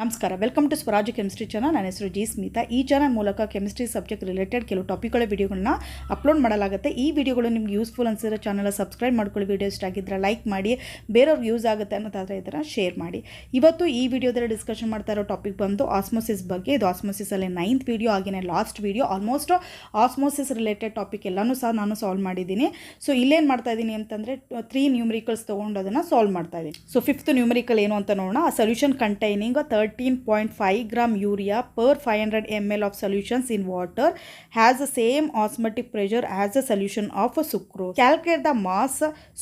ನಮಸ್ಕಾರ, welcome to Swaraj chemistry channel. ನನ್ನ ಹೆಸರು ಜಿ ಸ್ಮಿತಾ. ಈ ಚಾನಲ್ ಮೂಲಕ ಕೆಮಿಸ್ಟ್ರಿ ಸಬ್ಜೆಕ್ಟ್ ರಿಲೇಟೆಡ್ ಕೆಲವು ಟಾಪಿಕ್ಗಳ ವಿಡಿಯೋಗಳನ್ನ ಅಪ್ಲೋಡ್ ಮಾಡಲಾಗುತ್ತೆ. ಈ ವಿಡಿಯೋಗಳು ನಿಮ್ಗೆ ಯೂಸ್ಫುಲ್ ಅನಿಸಿದ್ರೆ ಚಾನಲ್ ಸಬ್ಸ್ಕ್ರೈಬ್ ಮಾಡ್ಕೊಳ್ಳಿ, ವಿಡಿಯೋ ಇಷ್ಟ ಆಗಿದ್ದರೆ ಲೈಕ್ ಮಾಡಿ, ಬೇರೆಯವ್ರಿಗೆ ಯೂಸ್ ಆಗುತ್ತೆ ಅನ್ನೋದಾದರೆ ಇದನ್ನು ಶೇರ್ ಮಾಡಿ. ಇವತ್ತು ಈ ವಿಡಿಯೋದಲ್ಲಿ ಡಿಸ್ಕಷನ್ ಮಾಡ್ತಾ ಇರೋ ಟಾಪಿಕ್ ಬಂದು ಆಸ್ಮೋಸಿಸ್ ಬಗ್ಗೆ. ಇದು ಆಸ್ಮೋಸಿಸಲ್ಲಿ 9th ವಿಡಿಯೋ, ಹಾಗೆಯೇ last video. Almost osmosis related topic ಎಲ್ಲನೂ ಸಹ ನಾನು ಸಾಲ್ವ್ ಮಾಡಿದ್ದೀನಿ. ಸೊ ಇಲ್ಲೇನು ಮಾಡ್ತಾ ಇದ್ದೀನಿ ಅಂತಂದರೆ 3 ನ್ಯೂಮರಿಕಲ್ಸ್ ತೊಗೊಂಡು ಅದನ್ನು ಸಾಲ್ವ್ ಮಾಡ್ತಾ ಇದ್ದೀನಿ. ಸೊ 5th ನ್ಯೂಮರಿಕಲ್ ಏನು ಅಂತ ನೋಡೋಣ. ಆ solution containing 13.5 gram urea per 500 ml of solutions in water has the same osmotic pressure as the solution of sucrose. Calculate the mass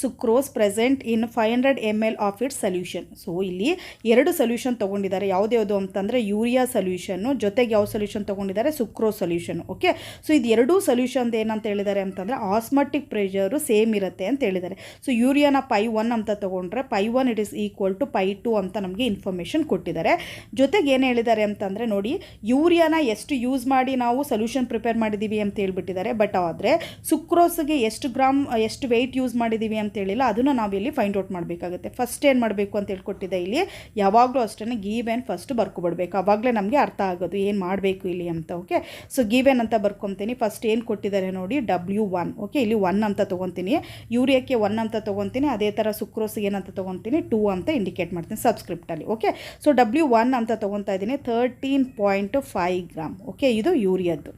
sucrose present in 500 ml of its solution. So ಇಲ್ಲಿ ಎರಡು solution ತೊಗೊಂಡಿದ್ದಾರೆ. ಯಾವ್ದು ಅಂತಂದರೆ urea ಸೊಲ್ಯೂಷನ್ನು, ಜೊತೆಗೆ ಯಾವ solution ತೊಗೊಂಡಿದ್ದಾರೆ, sucrose solution. Okay, so ಇದು ಎರಡೂ ಸೊಲ್ಯೂಷನ್ ಏನಂತ ಹೇಳಿದ್ದಾರೆ ಅಂತಂದರೆ ಆಸ್ಮಟಿಕ್ ಪ್ರೆಷರು ಸೇಮ್ ಇರುತ್ತೆ ಅಂತ ಹೇಳಿದ್ದಾರೆ. ಸೊ ಯೂರಿಯಾನ π1 ಅಂತ ತೊಗೊಂಡ್ರೆ π1 ಇಟ್ ಇಸ್ ಈಕ್ವಲ್ ಟು π2 ಅಂತ ನಮಗೆ ಇನ್ಫಾರ್ಮೇಷನ್ ಕೊಟ್ಟಿದ್ದಾರೆ. ಜೊತೆಗೆ ಏನು ಹೇಳಿದ್ದಾರೆ ಅಂತಂದರೆ ನೋಡಿ, ಯೂರಿಯಾನ ಎಷ್ಟು ಯೂಸ್ ಮಾಡಿ ನಾವು ಸೊಲ್ಯೂಷನ್ ಪ್ರಿಪೇರ್ ಮಾಡಿದ್ದೀವಿ ಅಂತ ಹೇಳ್ಬಿಟ್ಟಿದ್ದಾರೆ. ಬಟ್ ಆದರೆ ಸುಕ್ರೋಸ್ಗೆ ಎಷ್ಟು ವೆಯ್ಟ್ ಯೂಸ್ ಮಾಡಿದ್ದೀವಿ ಅಂತ ಹೇಳಿಲ್ಲ. ಅದನ್ನು ನಾವಿಲ್ಲಿ ಫೈಂಡ್ ಔಟ್ ಮಾಡಬೇಕಾಗುತ್ತೆ. ಫಸ್ಟ್ ಏನು ಮಾಡಬೇಕು ಅಂತ ಹೇಳ್ಕೊಟ್ಟಿದ್ದೆ ಇಲ್ಲಿ. ಯಾವಾಗಲೂ ಅಷ್ಟೇ ಗಿವೆನ್ ಫಸ್ಟ್ ಬರ್ಕೊಬಿಡ್ಬೇಕು, ಆವಾಗಲೇ ನಮಗೆ ಅರ್ಥ ಆಗೋದು ಏನು ಮಾಡಬೇಕು ಇಲ್ಲಿ ಅಂತ. ಓಕೆ, ಸೊ ಗಿವೆನ್ ಅಂತ ಬರ್ಕೊತೀನಿ. ಫಸ್ಟ್ ಏನು ಕೊಟ್ಟಿದ್ದಾರೆ ನೋಡಿ, W1. ಓಕೆ, ಇಲ್ಲಿ 1 ಅಂತ ತೊಗೊತೀನಿ, ಯೂರಿಯಾಕ್ಕೆ 1 ಅಂತ ತೊಗೊತೀನಿ. ಅದೇ ಥರ ಸುಕ್ರೋಸ್ಗೆ ಏನಂತ ತೊಗೊತೀನಿ, 2 ಅಂತ ಇಂಡಿಕೇಟ್ ಮಾಡ್ತೀನಿ ಸಬ್ಸ್ಕ್ರಿಪ್ಟಲ್ಲಿ. ಓಕೆ, ಸೊ W1 ಅಂತ ತೊಗೊತಾ ಇದ್ದೀನಿ, 13.5 ಗ್ರಾಮ್. ಓಕೆ, ಇದು ಯೂರಿಯಾದ್ದು.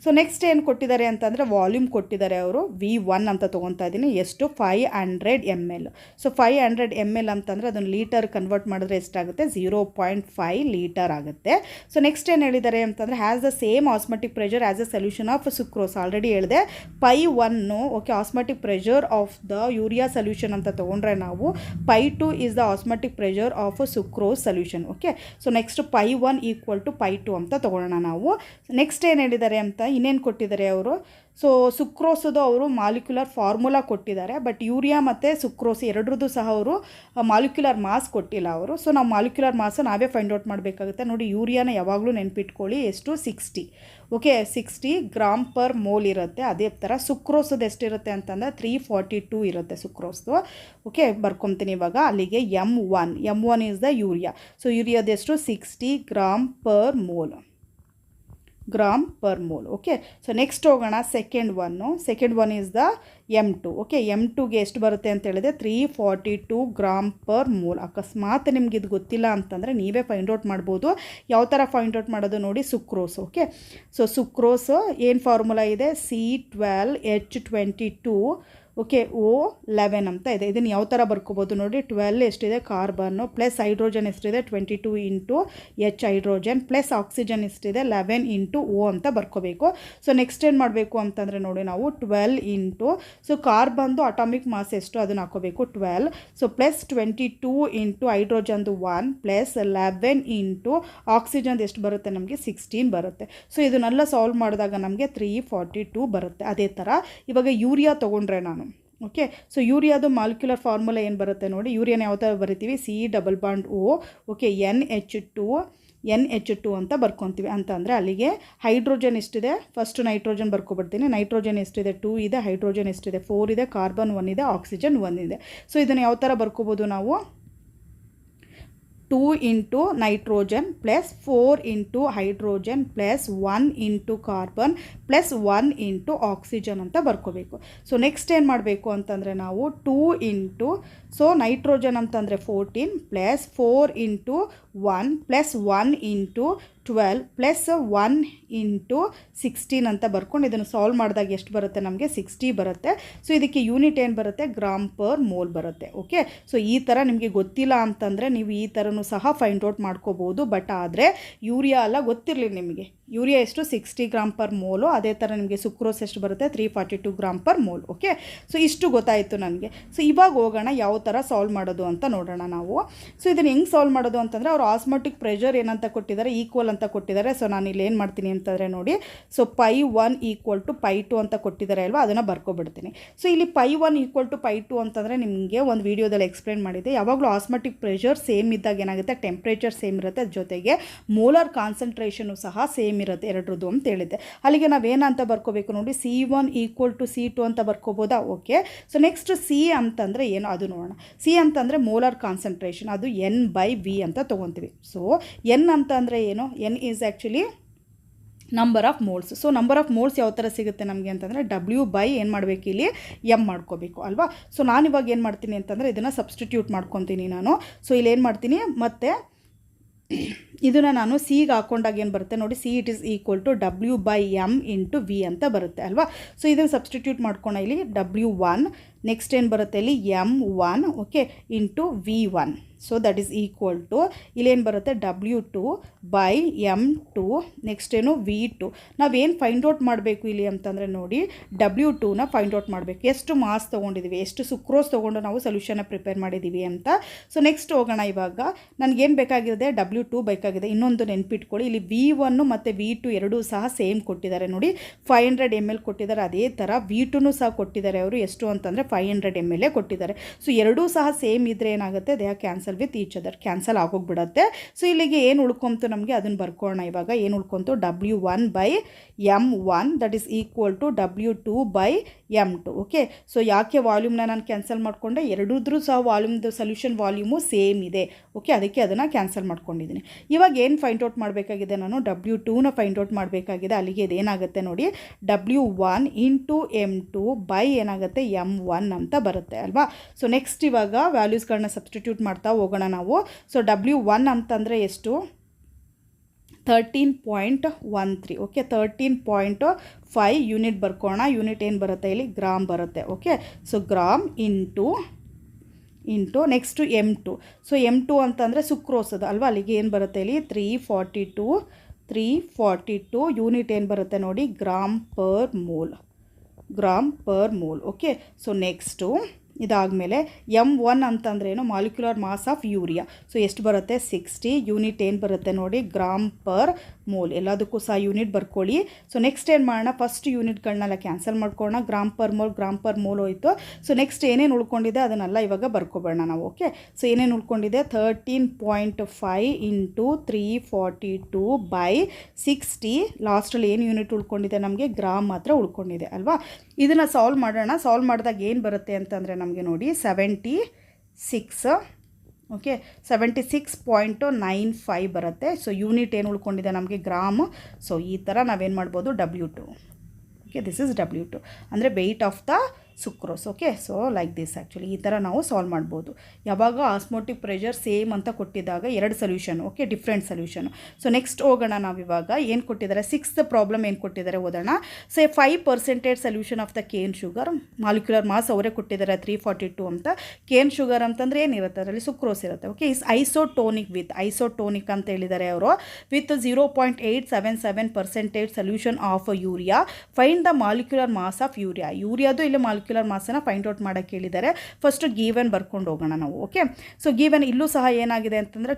ಸೊ ನೆಕ್ಸ್ಟ್ ಏನು ಕೊಟ್ಟಿದ್ದಾರೆ ಅಂತಂದರೆ ವಾಲ್ಯೂಮ್ ಕೊಟ್ಟಿದ್ದಾರೆ ಅವರು. V1 ಅಂತ ತೊಗೊತಾ ಇದ್ದೀನಿ. ಎಷ್ಟು, 500 ml. ಸೊ 500 ml ಅಂತಂದರೆ ಅದನ್ನು ಲೀಟರ್ ಕನ್ವರ್ಟ್ ಮಾಡಿದ್ರೆ ಎಷ್ಟಾಗುತ್ತೆ, 0.5 ಲೀಟರ್ ಆಗುತ್ತೆ. ಸೊ ನೆಕ್ಸ್ಟ್ ಏನು ಹೇಳಿದ್ದಾರೆ ಅಂತಂದರೆ has the same osmotic pressure as a solution of sucrose. Already ಹೇಳಿದೆ π1. Okay, osmotic pressure of the urea solution ಅಂತ ತೊಗೊಂಡ್ರೆ ನಾವು π2 is the osmotic pressure of sucrose solution. Okay, so next π1 equal to π2 ಅಂತ ತೊಗೊಳ್ಳೋಣ ನಾವು. ನೆಕ್ಸ್ಟ್ ಏನು ಹೇಳಿದ್ದಾರೆ ಅಂತ ಇನ್ನೇನು ಕೊಟ್ಟಿದ್ದಾರೆ ಅವರು. ಸೊ ಸುಕ್ರೋಸದು ಅವರು ಮಾಲಿಕ್ಯುಲರ್ ಫಾರ್ಮುಲಾ ಕೊಟ್ಟಿದ್ದಾರೆ. ಬಟ್ ಯೂರಿಯಾ ಮತ್ತು ಸುಕ್ರೋಸ್ ಎರಡರದ್ದು ಸಹ ಅವರು ಮಾಲಿಕ್ಯುಲರ್ ಮಾಸ್ ಕೊಟ್ಟಿಲ್ಲ ಅವರು. ಸೊ ನಾವು ಮಾಲಿಕ್ಯುಲರ್ ಮಾಸ್ ನಾವೇ ಫೈಂಡ್ ಔಟ್ ಮಾಡಬೇಕಾಗುತ್ತೆ. ನೋಡಿ, ಯೂರಿಯಾನ ಯಾವಾಗಲೂ ನೆನ್ಪಿಟ್ಕೊಳ್ಳಿ, ಎಷ್ಟು, 60. ಓಕೆ, 60 ಗ್ರಾಮ್ ಪರ್ ಮೋಲ್ ಇರುತ್ತೆ. ಅದೇ ಥರ ಸುಕ್ರೋಸದು ಎಷ್ಟಿರುತ್ತೆ ಅಂತಂದರೆ 342 ಇರುತ್ತೆ ಸುಕ್ರೋಸ್ದು. ಓಕೆ, ಬರ್ಕೊತೀನಿ ಇವಾಗ. ಅಲ್ಲಿಗೆ M1 is the urea. So ಯೂರಿಯಾದ ಎಷ್ಟು, 60 gram per mole. Okay, so next ಹೋಗೋಣ. Second one is the M2. Okay, M2ಗೆ ಎಷ್ಟು ಬರುತ್ತೆ ಅಂತ ಹೇಳಿದ್ರೆ 342 ಗ್ರಾಮ್ ಪರ್ ಮೋಲ್. ಅಕಸ್ಮಾತ್ ನಿಮ್ಗೆ ಇದು ಗೊತ್ತಿಲ್ಲ ಅಂತಂದರೆ ನೀವೇ ಫೈಂಡ್ ಔಟ್ ಮಾಡ್ಬೋದು. ಯಾವ ಥರ ಫೈಂಡ್ ಔಟ್ ಮಾಡೋದು ನೋಡಿ, ಸುಕ್ರೋಸ್. ಓಕೆ, ಸೊ ಸುಕ್ರೋಸ್ ಏನು ಫಾರ್ಮುಲಾ ಇದೆ, C12H22. ಓಕೆ, O11 ಅಂತ ಇದೆ. ಇದನ್ನು ಯಾವ ಥರ ಬರ್ಕೋಬೋದು ನೋಡಿ, 12 ಎಷ್ಟಿದೆ ಕಾರ್ಬನ್ನು, ಪ್ಲಸ್ ಹೈಡ್ರೋಜನ್ ಎಷ್ಟಿದೆ 22 into H hydrogen, plus oxygen ಎಷ್ಟಿದೆ 11 ಇಂಟು O ಅಂತ ಬರ್ಕೋಬೇಕು. ಸೊ ನೆಕ್ಸ್ಟ್ ಏನು ಮಾಡಬೇಕು ಅಂತಂದರೆ ನೋಡಿ, ನಾವು 12 ಇಂಟು, ಸೊ ಕಾರ್ಬನ್ದು ಅಟಾಮಿಕ್ ಮಾಸ್ ಎಷ್ಟು ಅದನ್ನು ಹಾಕೋಬೇಕು 12. ಸೊ ಪ್ಲಸ್ 22 ಇಂಟು ಹೈಡ್ರೋಜನ್ದು 1 ಪ್ಲಸ್ 11 ಇಂಟು ಆಕ್ಸಿಜನ್ದು ಎಷ್ಟು ಬರುತ್ತೆ ನಮಗೆ, 16 ಬರುತ್ತೆ. ಸೊ ಇದನ್ನೆಲ್ಲ ಸಾಲ್ವ್ ಮಾಡಿದಾಗ ನಮಗೆ 342 ಬರುತ್ತೆ. ಅದೇ ಥರ ಇವಾಗ ಯೂರಿಯಾ ತೊಗೊಂಡ್ರೆ ನಾನು. ಓಕೆ, ಸೊ ಯೂರಿಯಾದು ಮಾಲಿಕ್ಯುಲರ್ ಫಾರ್ಮುಲಾ ಏನು ಬರುತ್ತೆ ನೋಡಿ, ಯೂರಿಯಾನ ಯಾವ ಥರ ಬರಿತೀವಿ, C+O. ಓಕೆ, NH2 ಅಂತ ಬರ್ಕೊತೀವಿ. ಅಂತಂದರೆ ಅಲ್ಲಿಗೆ ಹೈಡ್ರೋಜನ್ ಎಷ್ಟಿದೆ, ಫಸ್ಟ್ ನೈಟ್ರೋಜನ್ ಬರ್ಕೊಬಿಡ್ತೀನಿ. ನೈಟ್ರೋಜನ್ ಎಷ್ಟಿದೆ, 2 ಇದೆ, ಹೈಡ್ರೋಜನ್ ಎಷ್ಟಿದೆ, 4 ಇದೆ, ಕಾರ್ಬನ್ 1 ಇದೆ, ಆಕ್ಸಿಜನ್ 1 ಇದೆ. ಸೊ ಇದನ್ನು ಯಾವ ಥರ ಬರ್ಕೋಬೋದು ನಾವು, 2 into nitrogen plus 4 into hydrogen plus 1 into carbon plus 1 into oxygen ಅಂತ ಬರ್ಕೋಬೇಕು. ಸೊ ನೆಕ್ಸ್ಟ್ ಏನು ಮಾಡಬೇಕು ಅಂತಂದರೆ ನಾವು 2 ಇಂಟು, ಸೊ ನೈಟ್ರೋಜನ್ ಅಂತಂದರೆ 14 plus 4 into 1 plus 1 into 12 plus 1 into 16 ಅಂತ ಬರ್ಕೊಂಡು ಇದನ್ನು ಸಾಲ್ವ್ ಮಾಡಿದಾಗ ಎಷ್ಟು ಬರುತ್ತೆ ನಮಗೆ, 60 ಬರುತ್ತೆ. ಸೊ ಇದಕ್ಕೆ ಯೂನಿಟ್ ಏನು ಬರುತ್ತೆ, ಗ್ರಾಮ್ ಪರ್ ಮೋಲ್ ಬರುತ್ತೆ. ಓಕೆ, ಸೊ ಈ ಥರ ನಿಮಗೆ ಗೊತ್ತಿಲ್ಲ ಅಂತಂದರೆ ನೀವು ಈ ಥರನೂ ಸಹ ಫೈಂಡ್ ಔಟ್ ಮಾಡ್ಕೋಬೋದು. ಬಟ್ ಆದರೆ ಯೂರಿಯಾ ಎಲ್ಲ ಗೊತ್ತಿರಲಿ ನಿಮಗೆ. ಯೂರಿಯಾ ಎಷ್ಟು, 60 ಗ್ರಾಮ್ ಪರ್ ಮೋಲು. ಅದೇ ಥರ ನಿಮಗೆ ಸುಕ್ರೋಸ್ ಎಷ್ಟು ಬರುತ್ತೆ, 342 gram per mole. Okay, so ಇಷ್ಟು ಗೊತ್ತಾಯಿತು ನನಗೆ. ಸೊ ಇವಾಗ ಹೋಗೋಣ ಯಾವ ಥರ ಸಾಲ್ವ್ ಮಾಡೋದು ಅಂತ ನೋಡೋಣ ನಾವು. ಸೊ ಇದನ್ನು ಹೆಂಗೆ ಸಾಲ್ವ್ ಮಾಡೋದು ಅಂತಂದರೆ ಅವರು ಆಸ್ಮೋಟಿಕ್ ಪ್ರೆಷರ್ ಏನಂತ ಕೊಟ್ಟಿದ್ದಾರೆ, ಈಕ್ವಲ್ ಅಂತ ಅಂತ ಕೊಟ್ಟಿದ್ದಾರೆ. ಸೊ ನಾನು ಇಲ್ಲಿ ಏನು ಮಾಡ್ತೀನಿ ಅಂತಂದರೆ ನೋಡಿ, ಸೊ π1 = π2 ಅಂತ ಕೊಟ್ಟಿದ್ದಾರೆ ಅಲ್ವಾ, ಅದನ್ನು ಬರ್ಕೊಬಿಡ್ತೀನಿ. ಸೊ ಇಲ್ಲಿ π1 = π2 ಅಂತಂದರೆ ನಿಮಗೆ ಒಂದು ವೀಡಿಯೋದಲ್ಲಿ ಎಕ್ಸ್ಪ್ಲೇನ್ ಮಾಡಿದೆ. ಯಾವಾಗಲೂ ಆಸ್ಮೋಟಿಕ್ ಪ್ರೆಷರ್ ಸೇಮ್ ಇದ್ದಾಗ ಏನಾಗುತ್ತೆ, ಟೆಂಪ್ರೇಚರ್ ಸೇಮ್ ಇರುತ್ತೆ, ಜೊತೆಗೆ ಮೋಲಾರ್ ಕಾನ್ಸಂಟ್ರೇಷನು ಸಹ ಸೇಮ್ ಇರುತ್ತೆ ಎರಡರದ್ದು ಅಂತ ಹೇಳಿದ್ದೆ. ಅಲ್ಲಿಗೆ ನಾವೇನಂತ ಬರ್ಕೋಬೇಕು ನೋಡಿ, C1 = C2 ಅಂತ ಬರ್ಕೋಬೋದಾ? ಓಕೆ. ಸೊ ನೆಕ್ಸ್ಟ್ ಸಿ ಅಂತಂದರೆ ಏನು ಅದು ನೋಡೋಣ. ಸಿ ಅಂತಂದರೆ ಮೋಲಾರ್ ಕಾನ್ಸಂಟ್ರೇಷನ್, ಅದು N/V ಅಂತ ತೊಗೊತೀವಿ. ಸೊ ಎನ್ ಅಂತ ಅಂದರೆ ಏನು, N is actually number of moles. So number of moles ಯಾವ ಥರ ಸಿಗುತ್ತೆ ನಮಗೆ ಅಂತಂದರೆ W/ ಏನು ಮಾಡಬೇಕು ಇಲ್ಲಿ M ಮಾಡ್ಕೋಬೇಕು ಅಲ್ವಾ. ಸೊ ನಾನಿವಾಗ ಏನು ಮಾಡ್ತೀನಿ ಅಂತಂದರೆ ಇದನ್ನು ಸಬ್ಸ್ಟಿಟ್ಯೂಟ್ ಮಾಡ್ಕೊತೀನಿ ನಾನು. ಸೊ ಇಲ್ಲಿ ಏನು ಮಾಡ್ತೀನಿ, ಮತ್ತು ಇದನ್ನು ನಾನು ಸಿಗೆ ಹಾಕೊಂಡಾಗ ಏನು ಬರುತ್ತೆ ನೋಡಿ, C = W/M × V ಅಂತ ಬರುತ್ತೆ ಅಲ್ವಾ. ಸೊ ಇದನ್ನು ಸಬ್ಸ್ಟಿಟ್ಯೂಟ್ ಮಾಡ್ಕೋಣ. ಇಲ್ಲಿ W1, ನೆಕ್ಸ್ಟ್ ಏನು ಬರುತ್ತೆ ಇಲ್ಲಿ M1, okay, into V1. So that is equal to ಇಲ್ಲೇನು ಬರುತ್ತೆ W2/M2, ನೆಕ್ಸ್ಟ್ ಏನು V2. ನಾವೇನು ಫೈಂಡ್ ಔಟ್ ಮಾಡಬೇಕು ಇಲ್ಲಿ ಅಂತಂದರೆ ನೋಡಿ, W2ನ ಫೈಂಡ್ ಔಟ್ ಮಾಡಬೇಕು. ಎಷ್ಟು ಮಾಸ್ ತೊಗೊಂಡಿದ್ದೀವಿ, ಎಷ್ಟು ಸುಕ್ರೋಸ್ ತೊಗೊಂಡು ನಾವು ಸೊಲ್ಯೂಷನ್ನ ಪ್ರಿಪೇರ್ ಮಾಡಿದ್ದೀವಿ ಅಂತ. ಸೊ ನೆಕ್ಸ್ಟ್ ಹೋಗೋಣ. ಇವಾಗ ನನಗೇನು ಬೇಕಾಗಿದೆ, W2 ಬೇಕಾಗಿದೆ. ಇನ್ನೊಂದು ನೆನ್ಪಿಟ್ಕೊಳ್ಳಿ, ಇಲ್ಲಿ V1 ಮತ್ತು V2 ಎರಡೂ ಸಹ ಸೇಮ್ ಕೊಟ್ಟಿದ್ದಾರೆ ನೋಡಿ, 500 ml ಕೊಟ್ಟಿದ್ದಾರೆ. ಅದೇ ಥರ V2ನೂ ಸಹ ಕೊಟ್ಟಿದ್ದಾರೆ ಅವರು, ಎಷ್ಟು ಅಂತಂದರೆ 500 ml ಕೊಟ್ಟಿದ್ದಾರೆ. ಸೊ ಎರಡೂ ಸಹ ಸೇಮ್ ಇದ್ದರೆ ಏನಾಗುತ್ತೆ, they are cancel with each other, cancel ಆಗೋಗ್ಬಿಡುತ್ತೆ. ಸೊ ಇಲ್ಲಿಗೆ ಏನು ಉಳ್ಕೊಂತು ನಮಗೆ ಅದನ್ನು ಬರ್ಕೊಳ್ಳೋಣ. ಇವಾಗ ಏನು ಉಳ್ಕೊಂತು, W1/M1 that is equal to W2/M2. Okay. So ಯಾಕೆ ವಾಲ್ಯೂಮ್ನ ನಾನು ಕ್ಯಾನ್ಸಲ್ ಮಾಡಿಕೊಂಡೆ, ಎರಡೂ ಸಹ ವಾಲ್ಯೂಮ್ದು ಸೊಲ್ಯೂಷನ್ ವಾಲ್ಯೂಮು ಸೇಮ್ ಇದೆ. ಓಕೆ, ಅದಕ್ಕೆ ಅದನ್ನು ಕ್ಯಾನ್ಸಲ್ ಮಾಡ್ಕೊಂಡಿದ್ದೀನಿ. ಇವಾಗ ಏನು ಫೈಂಡ್ ಔಟ್ ಮಾಡಬೇಕಾಗಿದೆ, ನಾನು W2ನ ಫೈಂಡ್ ಔಟ್ ಮಾಡಬೇಕಾಗಿದೆ. ಅಲ್ಲಿಗೆ ಇದೇನಾಗುತ್ತೆ ನೋಡಿ, W1 × M2 ಬೈ ಏನಾಗುತ್ತೆ M1 ಅಂತ ಬರುತ್ತೆ ಅಲ್ವಾ. ಸೊ ನೆಕ್ಸ್ಟ್ ಇವಾಗ ವ್ಯಾಲ್ಯೂಸ್ಗಳನ್ನ ಸಬ್ಸ್ಟಿಟ್ಯೂಟ್ ಮಾಡ್ತಾ ಹೋಗೋಣ ನಾವು. ಸೊ W1 ಅಂತಂದರೆ ಎಷ್ಟು, 13.13. Okay, 13.5 unit ಬರ್ಕೋಣ. ಯೂನಿಟ್ ಏನು ಬರುತ್ತೆ ಇಲ್ಲಿ, ಗ್ರಾಮ್ ಬರುತ್ತೆ. Okay, so gram into next M2. So M2 ಅಂತಂದರೆ ಸುಕ್ರೋಸ್ ಅದು ಅಲ್ವಾ, ಅಲ್ಲಿಗೆ ಏನು ಬರುತ್ತೆ ಇಲ್ಲಿ 342 ಯೂನಿಟ್ ಏನು ಬರುತ್ತೆ ನೋಡಿ, gram per mole. Okay. So next ಇದಾದಮೇಲೆ M1 ಅಂತಂದ್ರೆ ಏನು, molecular mass of urea. So ಎಷ್ಟು ಬರುತ್ತೆ, 60. ಯೂನಿಟ್ ಏನು ಬರುತ್ತೆ ನೋಡಿ, ಗ್ರಾಮ್ ಪರ್ ಮೋಲ್. ಎಲ್ಲದಕ್ಕೂ ಸಹ ಯೂನಿಟ್ ಬರ್ಕೊಳ್ಳಿ. ಸೊ ನೆಕ್ಸ್ಟ್ ಏನು ಮಾಡೋಣ, ಫಸ್ಟ್ ಯೂನಿಟ್ಗಳನ್ನೆಲ್ಲ ಕ್ಯಾನ್ಸಲ್ ಮಾಡ್ಕೊಳ್ಳೋಣ. ಗ್ರಾಮ್ ಪರ್ ಮೋಲ್ ಹೋಯಿತು. ಸೊ ನೆಕ್ಸ್ಟ್ ಏನೇನು ಉಳ್ಕೊಂಡಿದೆ ಅದನ್ನೆಲ್ಲ ಇವಾಗ ಬರ್ಕೊಬೇಡ ನಾವು. ಓಕೆ. ಸೊ ಏನೇನು ಉಳ್ಕೊಂಡಿದೆ, 13.5 ಇಂಟು 342/60. ಲಾಸ್ಟಲ್ಲಿ ಏನು ಯೂನಿಟ್ ಉಳ್ಕೊಂಡಿದೆ ನಮಗೆ, ಗ್ರಾಮ್ ಮಾತ್ರ ಉಳ್ಕೊಂಡಿದೆ ಅಲ್ವಾ. ಇದನ್ನು ಸಾಲ್ವ್ ಮಾಡೋಣ. ಸಾಲ್ವ್ ಮಾಡಿದಾಗ ಏನು ಬರುತ್ತೆ ಅಂತಂದರೆ ನಮಗೆ ನೋಡಿ 76. ಓಕೆ, 76.95 ಬರುತ್ತೆ. ಸೊ ಯೂನಿಟ್ ಏನು ಉಳ್ಕೊಂಡಿದೆ ನಮಗೆ, ಗ್ರಾಮ್. ಸೊ ಈ ಥರ ನಾವೇನು ಮಾಡ್ಬೋದು, W2. Okay, this is W2 ಅಂದರೆ weight of the sucrose. Okay. So like this actually ಈ ಥರ ನಾವು ಸಾಲ್ವ್ ಮಾಡ್ಬೋದು. ಯಾವಾಗ ಆಸ್ಮೋಟಿಕ್ ಪ್ರೆಷರ್ ಸೇಮ್ ಅಂತ ಕೊಟ್ಟಿದ್ದಾಗ ಎರಡು solution. Okay, different solution. So next ಹೋಗೋಣ ನಾವಿವಾಗ ಏನು ಕೊಟ್ಟಿದ್ದಾರೆ, 6th ಪ್ರಾಬ್ಲಮ್ ಏನು ಕೊಟ್ಟಿದ್ದಾರೆ ಓದೋಣ. So 5% solution of the cane sugar, molecular mass ಅವರೇ ಕೊಟ್ಟಿದ್ದಾರೆ 342 ಅಂತ. ಕೇನ್ ಶುಗರ್ ಅಂತಂದರೆ ಏನಿರುತ್ತೆ, ಅದರಲ್ಲಿ ಸುಕ್ರೋಸ್ ಇರುತ್ತೆ. ಓಕೆ, ಇಸ್ ಐಸೋಟೋನಿಕ್ ಅಂತ ಹೇಳಿದ್ದಾರೆ ಅವರು. With 0.877% solution of urea. Find the molecular mass of ಯೂರಿಯಾದು ಇಲ್ಲಿ ಮಾಲಿಕ್ಯುಲರ್ ಮಾಸನ್ನು ಫೈಂಡ್ ಔಟ್ ಮಾಡೋಕ್ಕೆ ಹೇಳಿದ್ದಾರೆ. ಫಸ್ಟ್ ಗಿವನ್ ಬರ್ಕೊಂಡು ಹೋಗೋಣ ನಾವು. ಓಕೆ. ಸೊ ಗಿವನ್ ಇಲ್ಲೂ ಸಹ ಏನಾಗಿದೆ ಅಂತಂದರೆ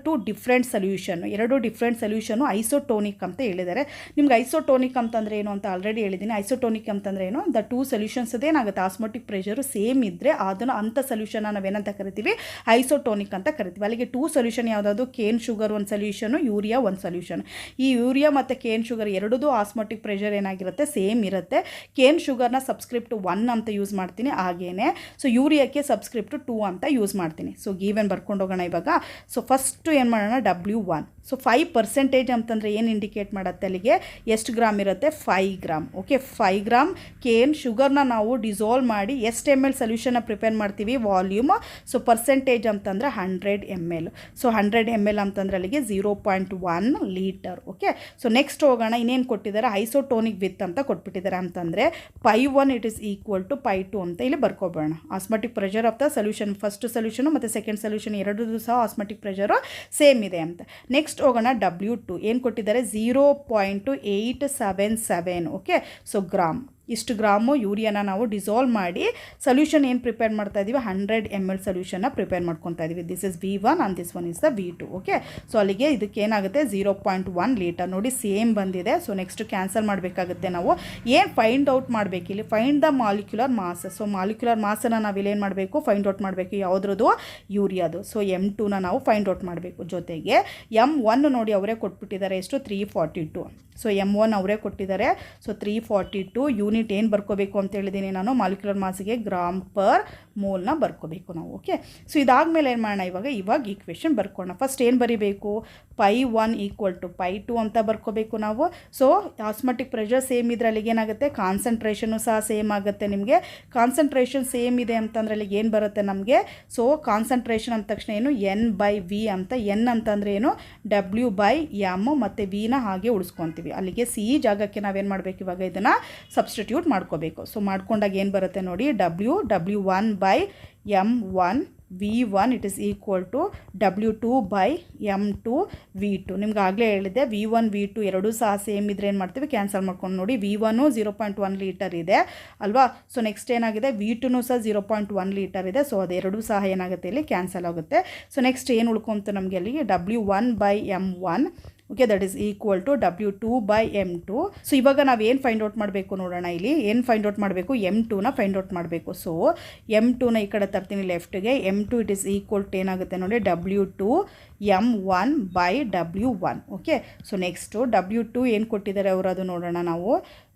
ಎರಡು ಡಿಫ್ರೆಂಟ್ ಸೊಲ್ಯೂಷನು ಐಸೋಟೋನಿಕ್ ಅಂತ ಹೇಳಿದ್ದಾರೆ. ನಿಮ್ಗೆ ಐಸೋಟೋನಿಕ್ ಅಂತಂದರೆ ಏನು ಅಂತ ಆಲ್ರೆಡಿ ಹೇಳಿದ್ದೀನಿ. ಐಸೋಟೋನಿಕ್ ಅಂತಂದರೆ ಏನು, ದ ಟೂ ಸೊಲ್ಯೂಷನ್ಸ್ ಅದೇನಾಗುತ್ತೆ, ಆಸ್ಮೋಟಿಕ್ ಪ್ರೆಷರು ಸೇಮ್ ಇದ್ದರೆ ಅದನ್ನು ಅಂಥ ಸೊಲ್ಯೂಷನ್ನ ನಾವೇನಂತ ಕರಿತೀವಿ, ಐಸೋಟೋನಿಕ್ ಅಂತ ಕರಿತೀವಿ. ಅಲ್ಲಿಗೆ ಟೂ ಸೊಲ್ಯೂಷನ್ ಯಾವುದಾದ್ರು, ಕೇನ್ ಶುಗರ್ ಒಂದು ಸೊಲ್ಯೂಷನು, ಯೂರಿಯಾ ಒಂದು ಸೊಲ್ಯೂಷನ್. ಈ ಯೂರಿಯಾ ಮತ್ತು ಕೇನ್ ಶುಗರ್ ಎರಡೂ ಆಸ್ಮೋಟಿಕ್ ಪ್ರೆಷರ್ ಏನಾಗಿರುತ್ತೆ, ಸೇಮ್ ಇರುತ್ತೆ. ಕೇನ್ ಶುಗರ್ನ ಸಬ್ಸ್ಕ್ರಿಪ್ಟ್ 1 ಅಂತ ಯೂಸ್ ಮಾಡ್ತೀನಿ, ಹಾಗೇನೆ ಸೊ ಯೂರಿಯಾಕ್ಕೆ ಸಬ್ಸ್ಕ್ರಿಪ್ಟ್ 2 ಅಂತ ಯೂಸ್ ಮಾಡ್ತೀನಿ. ಸೊ ಗಿವನ್ ಬರ್ಕೊಂಡು ಹೋಗೋಣ ಇವಾಗ. ಸೊ ಫಸ್ಟು ಏನು ಮಾಡೋಣ, W1. ಸೊ 5% ಅಂತಂದರೆ ಏನು ಇಂಡಿಕೇಟ್ ಮಾಡುತ್ತೆ, ಅಲ್ಲಿಗೆ ಎಷ್ಟು ಗ್ರಾಮ್ ಇರುತ್ತೆ, 5 ಗ್ರಾಮ್. ಓಕೆ, 5 ಗ್ರಾಮ್ ಕೇನ್ ಶುಗರ್ನ ನಾವು ಡಿಸಾಲ್ವ್ ಮಾಡಿ ಎಷ್ಟು ml ಸೊಲ್ಯೂಷನ್ನ ಪ್ರಿಪೇರ್ ಮಾಡ್ತೀವಿ, ವಾಲ್ಯೂಮ್. ಸೊ ಪರ್ಸೆಂಟೇಜ್ ಅಂತಂದರೆ 100 ml. ಸೊ 100 ml ಅಂತಂದರೆ ಅಲ್ಲಿಗೆ 0.1 ಲೀಟರ್. ಓಕೆ. ಸೊ ನೆಕ್ಸ್ಟ್ ಹೋಗೋಣ, ಇನ್ನೇನು ಕೊಟ್ಟಿದ್ದಾರೆ, ಐಸೋಟೋನಿಕ್ ವಿತ್ ಅಂತ ಕೊಟ್ಬಿಟ್ಟಿದ್ದಾರೆ ಅಂತಂದರೆ π1 ಇಟ್ ಇಸ್ ಈಕ್ವಲ್ ಟು π2 ಅಂತ ಇಲ್ಲಿ ಬರ್ಕೊಬೇಡ. Osmotic pressure of the solution, first solution ಮತ್ತು ಸೆಕೆಂಡ್ ಸೊಲ್ಯೂಷನ್ ಎರಡೂ ಸಹ ಆಸ್ಮೋಟಿಕ್ ಪ್ರೆಷರು ಸೇಮ್ ಇದೆ ಅಂತ. ನೆಕ್ಸ್ಟ್ ಹೋಗೋಣ, W2 ಏನು ಕೊಟ್ಟಿದ್ದಾರೆ, 0.877. ಓಕೆ. ಸೊ ಗ್ರಾಮ್ ಇಷ್ಟು ಗ್ರಾಮು ಯೂರಿಯಾನ ನಾವು ಡಿಸಾಲ್ವ್ ಮಾಡಿ ಸೊಲ್ಯೂಷನ್ ಏನು ಪ್ರಿಪೇರ್ ಮಾಡ್ತಾ ಇದ್ದೀವಿ 100 ml ಸೊಲ್ಯೂಷನ್ನ ಪ್ರಿಪೇರ್ ಮಾಡ್ಕೊತಾ ಇದ್ದೀವಿ. This is V1 and this one is the V2. Okay, so ಅಲ್ಲಿಗೆ ಇದಕ್ಕೆ ಏನಾಗುತ್ತೆ 0.1 ಲೀಟರ್ ನೋಡಿ ಸೇಮ್ ಬಂದಿದೆ. ಸೊ ನೆಕ್ಸ್ಟ್ ಕ್ಯಾನ್ಸಲ್ ಮಾಡಬೇಕಾಗುತ್ತೆ ನಾವು. ಏನು ಫೈಂಡ್ ಔಟ್ ಮಾಡಬೇಕು ಇಲ್ಲಿ, find the molecular mass. So molecular ಮಾಸನ್ನು ನಾವು ಇಲ್ಲೇನು ಮಾಡಬೇಕು, ಫೈಂಡ್ ಔಟ್ ಮಾಡಬೇಕು. ಯಾವುದ್ರದ್ದು, ಯೂರಿಯಾದು. ಸೊ M2ನ ನಾವು ಫೈಂಡ್ ಔಟ್ ಮಾಡಬೇಕು. ಜೊತೆಗೆ M1 ನೋಡಿ ಅವರೇ ಕೊಟ್ಬಿಟ್ಟಿದ್ದಾರೆ ಎಷ್ಟು, 342. ಸೊ M1 ಅವರೇ ಕೊಟ್ಟಿದ್ದಾರೆ. ಸೊ 342 ಯೂನಿಟ್ ಏನು ಬರ್ಕೋಬೇಕು ಅಂತ ಹೇಳಿದ್ದೀನಿ ನಾನು, ಮಾಲಿಕ್ಯುಲರ್ ಮಾಸಿಗೆ ಗ್ರಾಮ್ ಪರ್ ಮೋಲ್ನ ಬರ್ಕೋಬೇಕು ನಾವು. ಓಕೆ, ಸೊ ಇದಾದಮೇಲೆ ಏನು ಮಾಡೋಣ, ಇವಾಗ ಈಕ್ವೇಷನ್ ಬರ್ಕೋಣ. ಫಸ್ಟ್ ಏನು ಬರೀಬೇಕು, π1 = π2 ಅಂತ ಬರ್ಕೋಬೇಕು ನಾವು. ಸೊ ಆಸ್ಮಟಿಕ್ ಪ್ರೆಷರ್ ಸೇಮ್ ಇದ್ರೆ ಅಲ್ಲಿಗೆ ಏನಾಗುತ್ತೆ, ಕಾನ್ಸಂಟ್ರೇಷನು ಸಹ ಸೇಮ್ ಆಗುತ್ತೆ. ನಿಮಗೆ ಕಾನ್ಸಂಟ್ರೇಷನ್ ಸೇಮ್ ಇದೆ ಅಂತಂದ್ರೆ ಅಲ್ಲಿಗೆ ಏನು ಬರುತ್ತೆ ನಮಗೆ, ಸೊ ಕಾನ್ಸಂಟ್ರೇಷನ್ ಅಂದ ತಕ್ಷಣ ಏನು, N/V ಅಂತ. N ಅಂತಂದರೆ ಏನು, W/M ಮತ್ತು ವಿನ ಹಾಗೆ ಉಳಿಸ್ಕೊತೀವಿ. ಅಲ್ಲಿಗೆ ಸಿ ಜಾಗಕ್ಕೆ ನಾವೇನು ಮಾಡಬೇಕು, ಇವಾಗ ಇದನ್ನು ಸಬ್ಸ್ಟಿಟ್ಯೂಟ್ ಮಾಡ್ಕೋಬೇಕು. ಸೊ ಮಾಡ್ಕೊಂಡಾಗ ಏನು ಬರುತ್ತೆ ನೋಡಿ, W1/M1 V1 it is equal to W2/M2 V2. ನಿಮ್ಗೆ ಆಗಲೇ ಹೇಳಿದೆ V1 V2 ಎರಡೂ ಸಹ ಸೇಮ್ ಇದ್ರೆ ಏನು ಮಾಡ್ತೀವಿ, ಕ್ಯಾನ್ಸಲ್ ಮಾಡ್ಕೊಂಡು ನೋಡಿ. V1 0.1 ಲೀಟರ್ ಇದೆ ಅಲ್ವಾ. ಸೊ ನೆಕ್ಸ್ಟ್ ಏನಾಗಿದೆ, V2 ಸಹ 0.1 ಲೀಟರ್ ಇದೆ. ಸೊ ಅದೆರಡೂ ಸಹ ಏನಾಗುತ್ತೆ ಇಲ್ಲಿ ಕ್ಯಾನ್ಸಲ್ ಆಗುತ್ತೆ. ಸೊ ನೆಕ್ಸ್ಟ್ ಏನು ಉಳ್ಕೊಂತು ನಮಗೆ ಅಲ್ಲಿ, W1/M1 okay, that is equal to W2/M2. So ಇವಾಗ ನಾವು ಏನು ಫೈಂಡ್ ಔಟ್ ಮಾಡಬೇಕು ನೋಡೋಣ. ಇಲ್ಲಿ ಏನು ಫೈಂಡ್ ಔಟ್ ಮಾಡಬೇಕು, M2ನ ಫೈಂಡ್ ಔಟ್ ಮಾಡಬೇಕು. ಸೊ M2ನ ಈ ಕಡೆ ತರ್ತೀನಿ ಲೆಫ್ಟ್ಗೆ. M2 it is equal to ಏನಾಗುತ್ತೆ ನೋಡಿ, W2M1/W1. Okay, so next W2 ಏನು ಕೊಟ್ಟಿದ್ದಾರೆ ಅವರು, ಅದು ನೋಡೋಣ ನಾವು.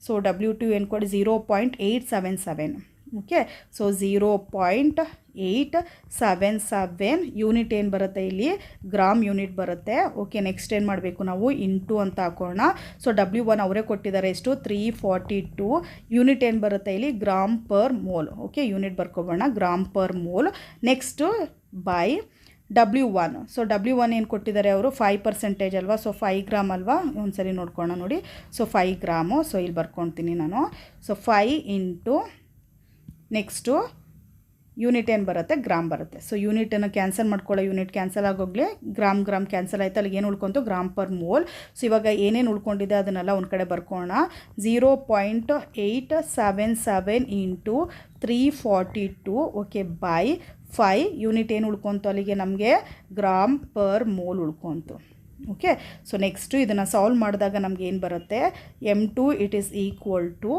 ಸೊ W2 ಏನು ಕೊಡಿ, 0.877. ಓಕೆ, ಸೊ 0.877 ಯೂನಿಟ್ ಏನು ಬರುತ್ತೆ ಇಲ್ಲಿ, ಗ್ರಾಮ್ ಯೂನಿಟ್ ಬರುತ್ತೆ. ಓಕೆ, ನೆಕ್ಸ್ಟ್ ಏನು ಮಾಡಬೇಕು ನಾವು, ಇಂಟು ಅಂತ ಹಾಕೋಣ. ಸೊ W1 ಅವರೇ ಕೊಟ್ಟಿದ್ದಾರೆ ಎಷ್ಟು, 342 ಯೂನಿಟ್ ಏನು ಬರುತ್ತೆ ಇಲ್ಲಿ, gram per mole. Okay, unit ಬರ್ಕೊಬೋಣ, gram per mole. Next by W1. So W1 ಏನು ಕೊಟ್ಟಿದ್ದಾರೆ ಅವರು, 5% ಅಲ್ವಾ. ಸೊ 5 ಗ್ರಾಮ್ ಅಲ್ವಾ, ಒಂದ್ಸರಿ ನೋಡ್ಕೋಣ ನೋಡಿ. So 5 gram. ಸೊ ಇಲ್ಲಿ ಬರ್ಕೊತೀನಿ ನಾನು. ಸೊ 5 ಇಂಟು ನೆಕ್ಸ್ಟು ಯೂನಿಟ್ ಏನು ಬರುತ್ತೆ, ಗ್ರಾಮ್ ಬರುತ್ತೆ. ಸೊ ಯೂನಿಟನ್ನು ಕ್ಯಾನ್ಸಲ್ ಮಾಡ್ಕೊಳ್ಳೋ, ಯೂನಿಟ್ ಕ್ಯಾನ್ಸಲ್ ಆಗೋಗ್ಲಿ, ಗ್ರಾಮ್ ಕ್ಯಾನ್ಸಲ್ ಆಯಿತು. ಅಲ್ಲಿಗೆ ಏನು ಉಳ್ಕೊಂತು, ಗ್ರಾಮ್ ಪರ್ ಮೋಲ್. ಸೊ ಇವಾಗ ಏನೇನು ಉಳ್ಕೊಂಡಿದೆ ಅದನ್ನೆಲ್ಲ ಒಂದು ಕಡೆ ಬರ್ಕೋಣ. 0.877 ಇಂಟು 342 ಓಕೆ ಬೈ 5 ಯೂನಿಟ್ ಏನು ಉಳ್ಕೊಂತು ಅಲ್ಲಿಗೆ ನಮಗೆ, ಗ್ರಾಮ್ ಪರ್ ಮೋಲ್ ಉಳ್ಕೊಂತು. ಓಕೆ, ಸೊ ನೆಕ್ಸ್ಟು ಇದನ್ನು ಸಾಲ್ವ್ ಮಾಡಿದಾಗ ನಮ್ಗೆ ಏನು ಬರುತ್ತೆ, M2 it is equal to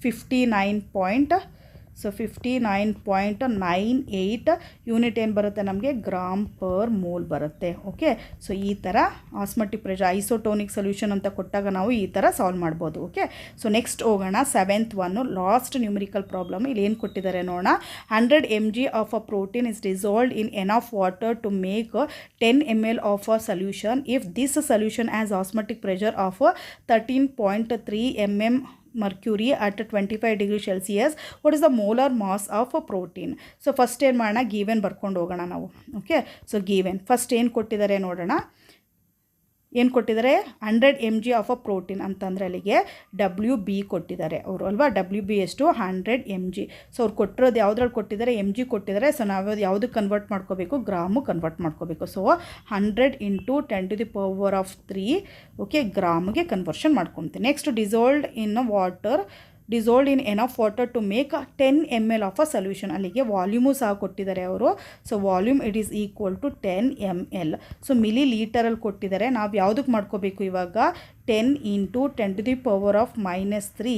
59.98 unit ಏನು ಬರುತ್ತೆ ನಮಗೆ, ಗ್ರಾಮ್ ಪರ್ ಮೋಲ್ ಬರುತ್ತೆ. ಓಕೆ, ಸೊ ಈ ಥರ ಆಸ್ಮಟಿಕ್ ಪ್ರೆಷರ್ ಐಸೋಟೋನಿಕ್ ಸೊಲ್ಯೂಷನ್ ಅಂತ ಕೊಟ್ಟಾಗ ನಾವು ಈ ಥರ ಸಾಲ್ವ್ ಮಾಡ್ಬೋದು. ಓಕೆ, ಸೊ ನೆಕ್ಸ್ಟ್ ಹೋಗೋಣ 7th one, last numerical problem. ಇಲ್ಲಿ ಏನು ಕೊಟ್ಟಿದ್ದಾರೆ ನೋಡೋಣ. 100 mg of a protein is dissolved in enough water to make 10 ml of a solution if this solution as osmotic pressure of 13.3 mm mercury at 25 degrees Celsius. What is the molar mass of a protein? So first ಏನು ಮಾಡೋಣ, given ಬರ್ಕೊಂಡು ಹೋಗೋಣ ನಾವು. Okay, so given first ಏನು ಕೊಟ್ಟಿದ್ದಾರೆ ನೋಡೋಣ. ಏನು ಕೊಟ್ಟಿದ್ದಾರೆ, 100 mg ಆಫ್ ಅ ಪ್ರೋಟೀನ್ ಅಂತಂದರೆ ಅಲ್ಲಿಗೆ WB ಕೊಟ್ಟಿದ್ದಾರೆ ಅವರು ಅಲ್ವಾ. WB ಎಷ್ಟು, 100 mg. ಸೊ ಅವ್ರು ಕೊಟ್ಟಿರೋದು ಯಾವುದ್ರಲ್ಲಿ ಕೊಟ್ಟಿದ್ದಾರೆ, mg ಕೊಟ್ಟಿದ್ದಾರೆ. ಸೊ ನಾವು ಯಾವುದಕ್ಕೆ ಕನ್ವರ್ಟ್ ಮಾಡ್ಕೋಬೇಕು, ಗ್ರಾಮು ಕನ್ವರ್ಟ್ ಮಾಡ್ಕೋಬೇಕು. ಸೊ 100 ಇಂಟು 10⁻³ ಓಕೆ ಗ್ರಾಮ್ಗೆ ಕನ್ವರ್ಷನ್ ಮಾಡ್ಕೊತೀನಿ. Next dissolved in water, dissolved in enough water to make 10 ml of a solution. ಅಲ್ಲಿಗೆ ವಾಲ್ಯೂಮು ಸಹ ಕೊಟ್ಟಿದ್ದಾರೆ ಅವರು. So volume it is equal to 10 ml. So ಮಿಲಿ ಲೀಟರಲ್ಲಿ ಕೊಟ್ಟಿದ್ದಾರೆ. ನಾವು ಯಾವುದಕ್ಕೆ ಮಾಡ್ಕೋಬೇಕು ಇವಾಗ, 10 ಇಂಟು 10⁻³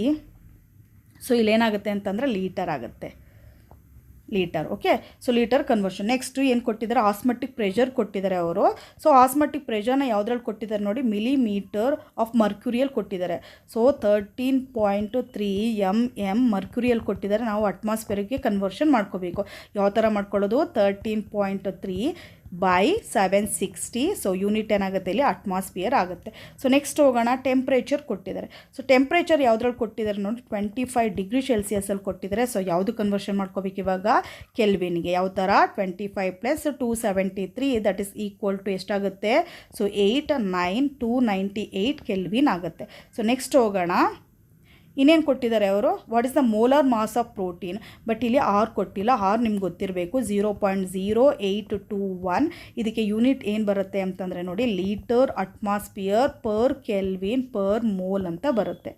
ಸೊ ಇಲ್ಲೇನಾಗುತ್ತೆ ಅಂತಂದರೆ ಲೀಟರ್ ಆಗುತ್ತೆ, litre. Okay, so litre conversion. Next ಏನು ಕೊಟ್ಟಿದ್ದಾರೆ, ಆಸ್ಮಟಿಕ್ ಪ್ರೆಷರ್ ಕೊಟ್ಟಿದ್ದಾರೆ ಅವರು. ಸೊ ಆಸ್ಮಟಿಕ್ ಪ್ರೆಷರ್ನ ಯಾವುದ್ರಲ್ಲಿ ಕೊಟ್ಟಿದ್ದಾರೆ ನೋಡಿ, ಮಿಲಿಮೀಟರ್ ಆಫ್ ಮರ್ಕ್ಯೂರಿಯಲ್ಲಿ ಕೊಟ್ಟಿದ್ದಾರೆ. ಸೊ 13.3 mm ಮರ್ಕ್ಯೂರಿಯಲ್ಲಿ ಕೊಟ್ಟಿದ್ದಾರೆ. ನಾವು ಅಟ್ಮಾಸ್ಫಿಯರ್ಗೆ ಕನ್ವರ್ಷನ್ ಮಾಡ್ಕೋಬೇಕು. ಯಾವ ಥರ ಮಾಡ್ಕೊಳ್ಳೋದು, 13.3 by 760. ಸೊ ಯೂನಿಟ್ ಏನಾಗುತ್ತೆ ಇಲ್ಲಿ, ಅಟ್ಮಾಸ್ಫಿಯರ್ ಆಗುತ್ತೆ. ಸೊ ನೆಕ್ಸ್ಟ್ ಹೋಗೋಣ, ಟೆಂಪ್ರೇಚರ್ ಕೊಟ್ಟಿದ್ದಾರೆ. ಸೊ ಟೆಂಪ್ರೇಚರ್ ಯಾವುದ್ರಲ್ಲಿ ಕೊಟ್ಟಿದ್ದಾರೆ ನೋಡಿ, 25 ಡಿಗ್ರಿ ಸೆಲ್ಸಿಯಸಲ್ಲಿ ಕೊಟ್ಟಿದ್ದಾರೆ. ಸೊ ಯಾವುದು ಕನ್ವರ್ಷನ್ ಮಾಡ್ಕೋಬೇಕು ಇವಾಗ, ಕೆಲ್ವಿನ್ಗೆ. ಯಾವ ಥರ, 25 + 273 ದಟ್ ಈಸ್ ಈಕ್ವಲ್ ಟು ಎಷ್ಟಾಗುತ್ತೆ, ಸೊ 89298 ಕೆಲ್ವಿನ್ ಆಗುತ್ತೆ. ಸೊ ನೆಕ್ಸ್ಟ್ ಹೋಗೋಣ, ಇನ್ನೇನು ಕೊಟ್ಟಿದ್ದಾರೆ ಅವರು, what is the molar mass of protein. But ಇಲ್ಲಿ ಆರ್ ಕೊಟ್ಟಿಲ್ಲ. ಆರ್ ನಿಮ್ಗೆ ಗೊತ್ತಿರಬೇಕು, 0.0821. ಇದಕ್ಕೆ ಯೂನಿಟ್ ಏನು ಬರುತ್ತೆ ಅಂತಂದರೆ ನೋಡಿ, litre atmosphere per kelvin per mole ಅಂತ ಬರುತ್ತೆ.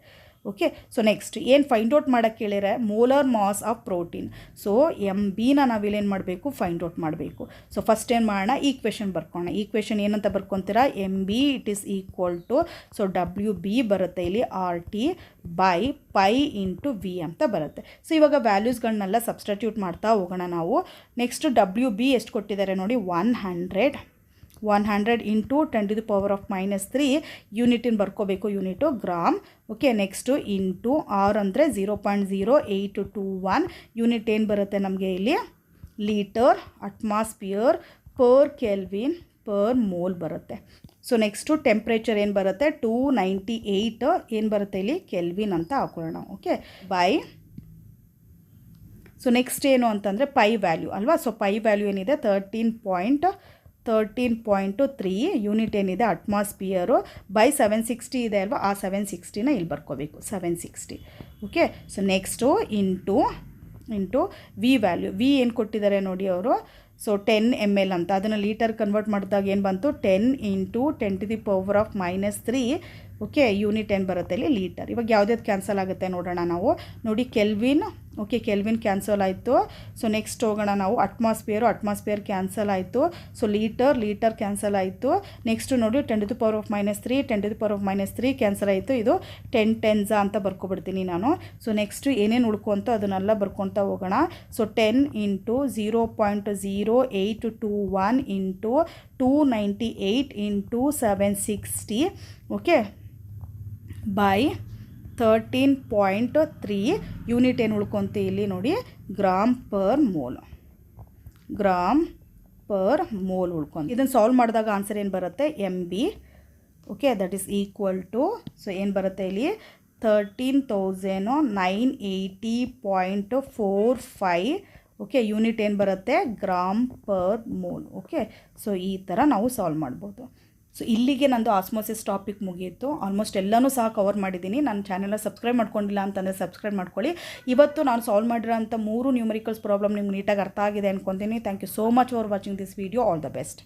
ಓಕೆ. ಸೊ ನೆಕ್ಸ್ಟ್ ಏನು ಫೈಂಡ್ ಔಟ್ ಮಾಡೋಕ್ಕೆ ಕೇಳಿದ್ರೆ molar mass of protein. So MBನ ನಾವಿಲ್ಲೇನು ಮಾಡಬೇಕು, ಫೈಂಡ್ ಔಟ್ ಮಾಡಬೇಕು. ಸೊ ಫಸ್ಟ್ ಏನು ಮಾಡೋಣ, ಈಕ್ವೇಷನ್ ಬರ್ಕೋಣ. ಈಕ್ವೇಷನ್ ಏನಂತ ಬರ್ಕೊತೀರಾ, MB it is equal to, so WB ಬರುತ್ತೆ ಇಲ್ಲಿ RT by pi into V ಅಂತ ಬರುತ್ತೆ. ಸೊ ಇವಾಗ ವ್ಯಾಲ್ಯೂಸ್ಗಳನ್ನೆಲ್ಲ ಸಬ್ಸ್ಟಿಟ್ಯೂಟ್ ಮಾಡ್ತಾ ಹೋಗೋಣ ನಾವು. ನೆಕ್ಸ್ಟ್ WB ಎಷ್ಟು ಕೊಟ್ಟಿದ್ದಾರೆ ನೋಡಿ, 100 ಇಂಟು 10⁻³ ಯೂನಿಟಿನ ಬರ್ಕೋಬೇಕು, unit gram. Okay. Next into R ಅಂದರೆ 0.0821 ಯೂನಿಟ್ ಏನು ಬರುತ್ತೆ ನಮಗೆ ಇಲ್ಲಿ, litre atmosphere per kelvin per mole ಬರುತ್ತೆ. ಸೊ ನೆಕ್ಸ್ಟು ಟೆಂಪ್ರೇಚರ್ ಏನು ಬರುತ್ತೆ, 298 ಏನು ಬರುತ್ತೆ ಇಲ್ಲಿ, ಕೆಲ್ವಿನ್ ಅಂತ ಹಾಕೊಳ್ಳೋಣ. ಓಕೆ. ಬೈ, ಸೊ ನೆಕ್ಸ್ಟ್ ಏನು ಅಂತಂದರೆ ಪೈ ವ್ಯಾಲ್ಯೂ ಅಲ್ವಾ. ಸೊ ಪೈ ವ್ಯಾಲ್ಯೂ ಏನಿದೆ 13.3 ಯೂನಿಟ್ ಏನಿದೆ ಅಟ್ಮಾಸ್ಫಿಯರು ಬೈ 760 ಇದೆ ಅಲ್ವಾ, ಆ 760ನ ಇಲ್ಲಿ ಬರ್ಕೋಬೇಕು, 760. ಓಕೆ. So next into v value, v ಏನು ಕೊಟ್ಟಿದ್ದಾರೆ ನೋಡಿ ಅವರು, ಸೊ 10 ml ಅಂತ, ಅದನ್ನು ಲೀಟರ್ ಕನ್ವರ್ಟ್ ಮಾಡಿದಾಗ ಏನು ಬಂತು, 10 ಇಂಟು 10⁻³ ಓಕೆ ಯೂನಿಟ್ ಏನು ಬರುತ್ತೆ ಇಲ್ಲಿ, ಲೀಟರ್. ಇವಾಗ ಯಾವುದ್ಯಾವ್ದು ಕ್ಯಾನ್ಸಲ್ ಆಗುತ್ತೆ ನೋಡೋಣ ನಾವು. ನೋಡಿ ಕೆಲ್ವಿನ್, ಓಕೆ ಕೆಲ್ವಿನ್ ಕ್ಯಾನ್ಸಲ್ ಆಯಿತು. ಸೊ ನೆಕ್ಸ್ಟ್ ಹೋಗೋಣ ನಾವು, ಅಟ್ಮಾಸ್ಫಿಯರ್ ಕ್ಯಾನ್ಸಲ್ ಆಯಿತು. ಸೊ ಲೀಟರ್ ಕ್ಯಾನ್ಸಲ್ ಆಯಿತು. ನೆಕ್ಸ್ಟು ನೋಡಿ 10⁻³ ಕ್ಯಾನ್ಸಲ್ ಆಯಿತು. ಇದು 10 ಟೆನ್ಸ ಅಂತ ಬರ್ಕೊಬಿಡ್ತೀನಿ ನಾನು. ಸೊ ನೆಕ್ಸ್ಟು ಏನೇನು ಉಳ್ಕೊಂತೋ ಅದನ್ನೆಲ್ಲ ಬರ್ಕೊತಾ ಹೋಗೋಣ. So 10 into 0.0821 into 298 into 760 okay by 13.3 unit ಏನು ಉಳ್ಕೊಂತೀವಿ ಇಲ್ಲಿ ನೋಡಿ, ಗ್ರಾಮ್ ಪರ್ ಮೋಲ್ ಉಳ್ಕೊಂಡು. ಇದನ್ನು ಸಾಲ್ವ್ ಮಾಡಿದಾಗ ಆನ್ಸರ್ ಏನು ಬರುತ್ತೆ, MB okay that is equal to, so ಏನು ಬರುತ್ತೆ ಇಲ್ಲಿ 13,980.45 ಓಕೆ ಯೂನಿಟ್ ಏನು ಬರುತ್ತೆ, gram per mole. Okay. So ಈ ಥರ ನಾವು ಸಾಲ್ವ್ ಮಾಡ್ಬೋದು. ಸೊ ಇಲ್ಲಿಗೆ ನಂದು ಆಸ್ಮೋಸಿಸ್ ಟಾಪಿಕ್ ಮುಗಿಯಿತು. ಆಲ್ಮೋಸ್ಟ್ ಎಲ್ಲನೂ ಸಹ ಕವರ್ ಮಾಡಿದ್ದೀನಿ. ನನ್ನ ಚಾನೆಲ್ನ ಸಬ್ಸ್ಕ್ರೈಬ್ ಮಾಡ್ಕೊಂಡಿಲ್ಲ ಅಂತಂದರೆ ಸಬ್ಸ್ಕ್ರೈಬ್ ಮಾಡ್ಕೊಳ್ಳಿ. ಇವತ್ತು ನಾನು ಸಾಲ್ವ್ ಮಾಡಿರೋಂಥ 3 ನ್ಯೂಮರಿಕಲ್ಸ್ ಪ್ರಾಬ್ಲಮ್ ನಿಮ್ಗೆ ನೀಟಾಗಿ ಅರ್ಥ ಆಗಿದೆ ಅಂದ್ಕೊತೀನಿ. Thank you so much for watching this video. All the best.